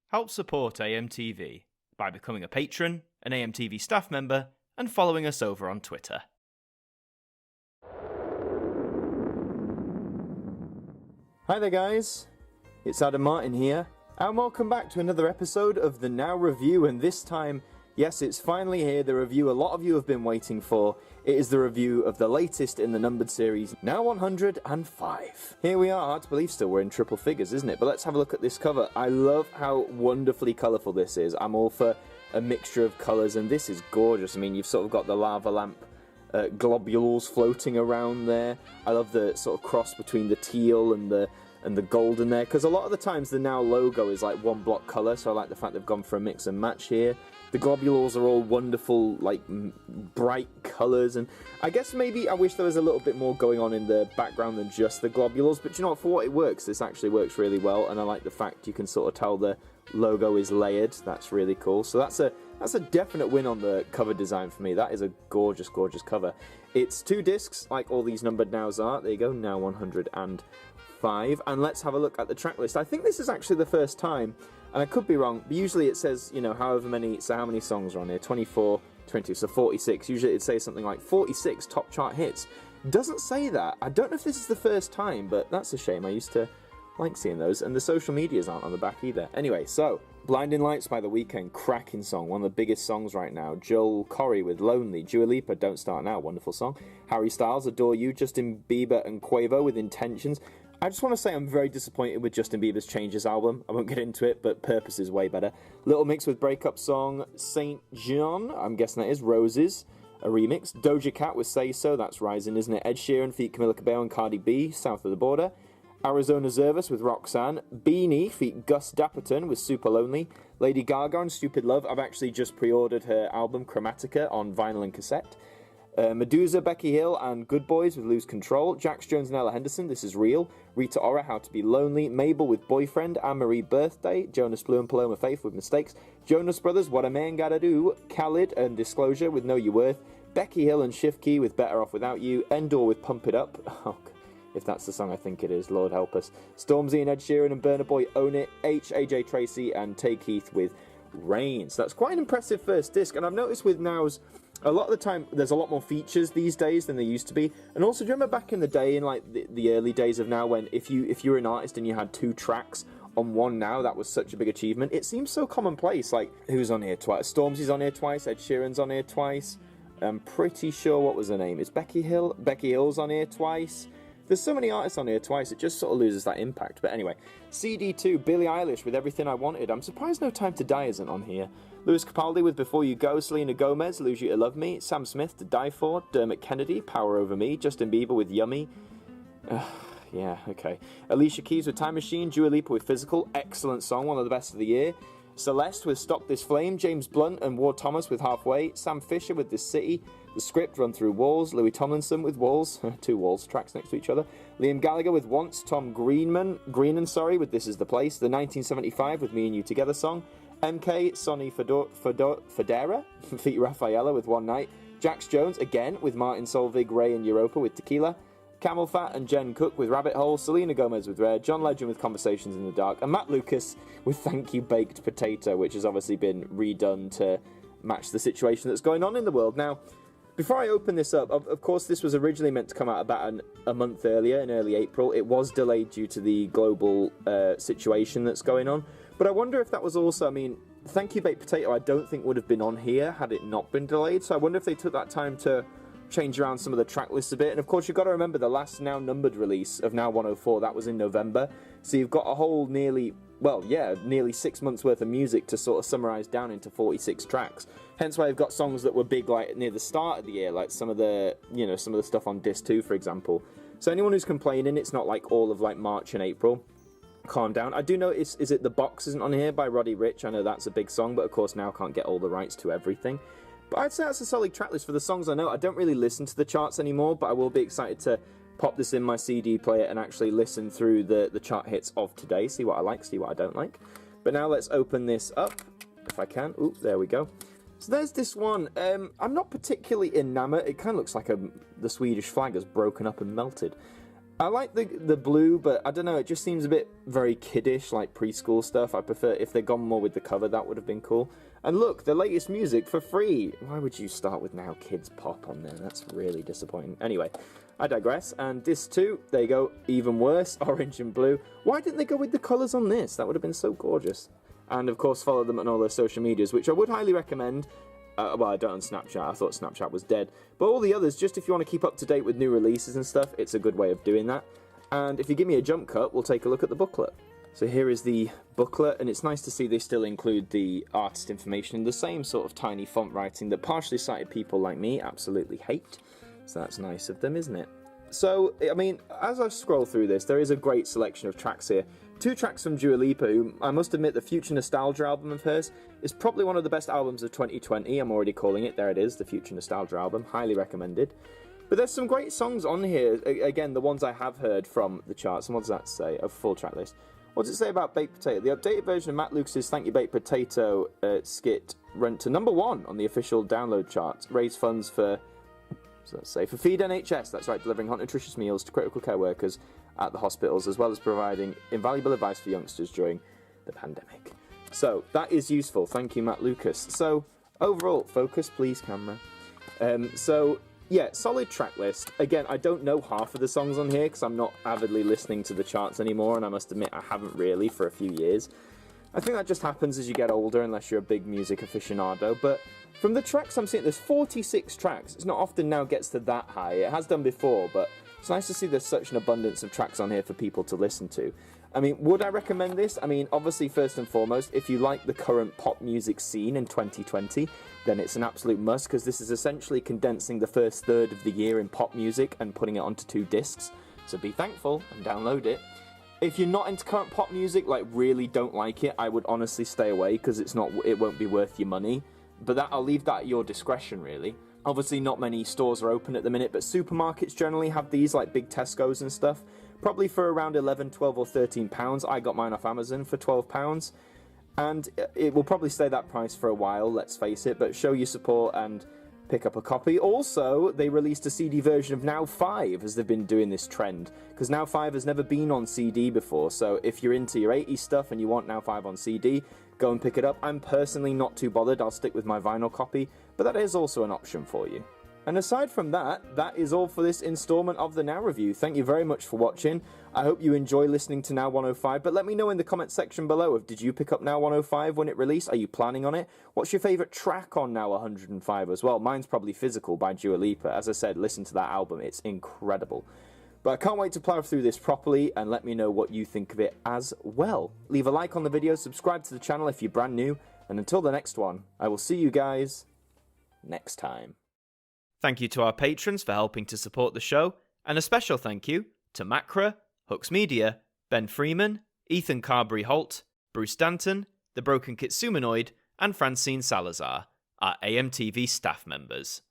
Help support AMTV by becoming a patron, an AMTV staff member, and following us over on Twitter. Hi there guys, it's Adam Martin here, and welcome back to another episode of the Now Review, and this time, yes, it's finally here, the review a lot of you have been waiting for. It is the review of the latest in the numbered series, Now 105. Here we are, hard to believe still, we're in triple figures, isn't it? But let's have a look at this cover. I love how wonderfully colourful this is. I'm all for a mixture of colours, and this is gorgeous. I mean, you've sort of got the lava lamp globules floating around there. I love the sort of cross between the teal and the gold in there, because a lot of the times the Now logo is like one block colour, so I like the fact they've gone for a mix and match here. The globules are all wonderful, like, bright colours, and I guess maybe I wish there was a little bit more going on in the background than just the globules, but you know what, for what it works, this actually works really well, and I like the fact you can sort of tell the logo is layered. That's really cool. So that's a definite win on the cover design for me. That is a gorgeous, gorgeous cover. It's 2 discs, like all these numbered Nows are. There you go, Now 105, and let's have a look at the track list. I think this is actually the first time, and I could be wrong, but usually it says, you know, how many songs are on here? 24, 20, so 46. Usually it'd say something like 46 top chart hits. Doesn't say that. I don't know if this is the first time, but that's a shame. I used to like seeing those, and the social medias aren't on the back either. Anyway, so, Blinding Lights by The Weeknd, cracking song, one of the biggest songs right now. Joel Corey with Lonely, Dua Lipa, Don't Start Now, wonderful song. Harry Styles, Adore You, Justin Bieber and Quavo with Intentions. I just want to say I'm very disappointed with Justin Bieber's Changes album. I won't get into it, but Purpose is way better. Little Mix with breakup song St. John, I'm guessing that is Roses, a remix. Doja Cat with Say So, that's Rising, isn't it? Ed Sheeran feat Camila Cabello and Cardi B, South of the Border. Arizona Zervas with Roxanne. Beanie feat Gus Dapperton with Super Lonely. Lady Gaga and Stupid Love. I've actually just pre-ordered her album Chromatica on vinyl and cassette. Medusa, Becky Hill and Good Boys with Lose Control. Jax Jones and Ella Henderson, This Is Real. Rita Ora, How to Be Lonely. Mabel with Boyfriend. Anne-Marie, Birthday. Jonas Blue and Paloma Faith with Mistakes. Jonas Brothers, What a Man Gotta Do. Khalid and Disclosure with Know Your Worth. Becky Hill and Shift Key with Better Off Without You. Endor with Pump It Up. Oh, if that's the song I think it is, Lord help us. Stormzy and Ed Sheeran and Burna Boy, Own It. AJ Tracy and Tay Keith with Rain. So that's quite an impressive first disc, and I've noticed with Nows, a lot of the time there's a lot more features these days than there used to be. And also, do you remember back in the day, in like the early days of Now, when if you were an artist and you had 2 tracks on one Now, that was such a big achievement. It seems so commonplace. Like, who's on here twice? Stormzy's on here twice, Ed Sheeran's on here twice. I'm pretty sure, what was her name? It's Becky Hill. Becky Hill's on here twice. There's so many artists on here twice, it just sort of loses that impact. But anyway, CD2, Billie Eilish with Everything I Wanted. I'm surprised No Time to Die isn't on here. Lewis Capaldi with Before You Go. Selena Gomez, Lose You to Love Me. Sam Smith, To Die For. Dermot Kennedy, Power Over Me. Justin Bieber with Yummy. Yeah, okay. Alicia Keys with Time Machine. Dua Lipa with Physical. Excellent song, one of the best of the year. Celeste with Stop This Flame. James Blunt and Ward Thomas with Halfway. Sam Fisher with This City. The Script, Run Through Walls. Louis Tomlinson with Walls. 2 Walls tracks next to each other. Liam Gallagher with Once. Tom Greenan with This Is The Place. The 1975 with Me and You Together song. MK, Sonny Fodera feat Rafaela with One Night. Jax Jones again with Martin Solveig, Ray and Europa with Tequila. Camel Fat and Jen Cook with Rabbit Hole. Selena Gomez with Red. John Legend with Conversations in the Dark. And Matt Lucas with Thank You Baked Potato, which has obviously been redone to match the situation that's going on in the world. Now, before I open this up, of course this was originally meant to come out about a month earlier, in early April. It was delayed due to the global situation that's going on. But I wonder if that was also, I mean, Thank You Baked Potato I don't think would have been on here had it not been delayed. So I wonder if they took that time to change around some of the track lists a bit. And of course you've got to remember the last Now numbered release of Now 104, that was in November. So you've got a whole nearly 6 months worth of music to sort of summarise down into 46 tracks. Hence why you've got songs that were big like near the start of the year, like some of the stuff on Disc 2, for example. So anyone who's complaining it's not like all of like March and April, calm down. I do know, is it The Box isn't on here by Roddy Ricch? I know that's a big song, but of course Now can't get all the rights to everything. But I'd say that's a solid track list for the songs I know. I don't really listen to the charts anymore, but I will be excited to pop this in my CD player and actually listen through the chart hits of today, see what I like, see what I don't like. But now let's open this up, if I can. Ooh, there we go. So there's this one. I'm not particularly enamoured. It kind of looks like the Swedish flag has broken up and melted. I like the blue, but I don't know, it just seems a bit very kiddish, like preschool stuff. I prefer if they'd gone more with the cover, that would have been cool. And look, the latest music for free. Why would you start with Now Kids Pop on there? That's really disappointing. Anyway, I digress. And this too, there you go, even worse, orange and blue. Why didn't they go with the colours on this? That would have been so gorgeous. And of course, follow them on all their social medias, which I would highly recommend. Well, I don't on Snapchat. I thought Snapchat was dead. But all the others, just if you want to keep up to date with new releases and stuff, it's a good way of doing that. And if you give me a jump cut, we'll take a look at the booklet. So here is the booklet, and it's nice to see they still include the artist information in the same sort of tiny font writing that partially sighted people like me absolutely hate. So that's nice of them, isn't it? So, I mean, as I scroll through this, there is a great selection of tracks here. 2 tracks from Dua Lipa, who I must admit the Future Nostalgia album of hers is probably one of the best albums of 2020. I'm already calling it. There it is, the Future Nostalgia album. Highly recommended. But there's some great songs on here. Again, the ones I have heard from the charts. And what does that say? A full track list. What does it say about Baked Potato? The updated version of Matt Lucas's Thank You Baked Potato skit went to #1 on the official download charts. Raised funds for, so let's say, for Feed NHS. That's right, delivering hot nutritious meals to critical care workers at the hospitals, as well as providing invaluable advice for youngsters during the pandemic. So that is useful. Thank you, Matt Lucas. So overall, focus please, camera. So yeah, solid track list. Again, I don't know half of the songs on here because I'm not avidly listening to the charts anymore, and I must admit I haven't really for a few years. I think that just happens as you get older, unless you're a big music aficionado. But from the tracks I'm seeing, there's 46 tracks. It's not often now gets to that high. It has done before, but it's nice to see there's such an abundance of tracks on here for people to listen to. I mean, would I recommend this? I mean, obviously, first and foremost, if you like the current pop music scene in 2020, then it's an absolute must, because this is essentially condensing the first third of the year in pop music and putting it onto 2 discs. So be thankful and download it. If you're not into current pop music, like really don't like it, I would honestly stay away, because it won't be worth your money. But I'll leave that at your discretion, really. Obviously, not many stores are open at the minute, but supermarkets generally have these, like big Tesco's and stuff. Probably for around 11, 12 or 13 pounds. I got mine off Amazon for 12 pounds. And it will probably stay that price for a while, let's face it, but show your support and pick up a copy. Also, they released a CD version of Now 5, as they've been doing this trend, because Now 5 has never been on CD before, so if you're into your 80s stuff and you want Now 5 on CD, go and pick it up. I'm personally not too bothered, I'll stick with my vinyl copy, but that is also an option for you. And aside from that, that is all for this installment of the Now Review. Thank you very much for watching. I hope you enjoy listening to Now 105, but let me know in the comment section below, did you pick up Now 105 when it released? Are you planning on it? What's your favourite track on Now 105 as well? Mine's probably Physical by Dua Lipa. As I said, listen to that album, it's incredible. But I can't wait to plough through this properly, and let me know what you think of it as well. Leave a like on the video, subscribe to the channel if you're brand new, and until the next one, I will see you guys next time. Thank you to our patrons for helping to support the show, and a special thank you to Macra, Hooks Media, Ben Freeman, Ethan Carberry-Holt, Bruce Danton, The Broken Kitsumanoid, and Francine Salazar, our AMTV staff members.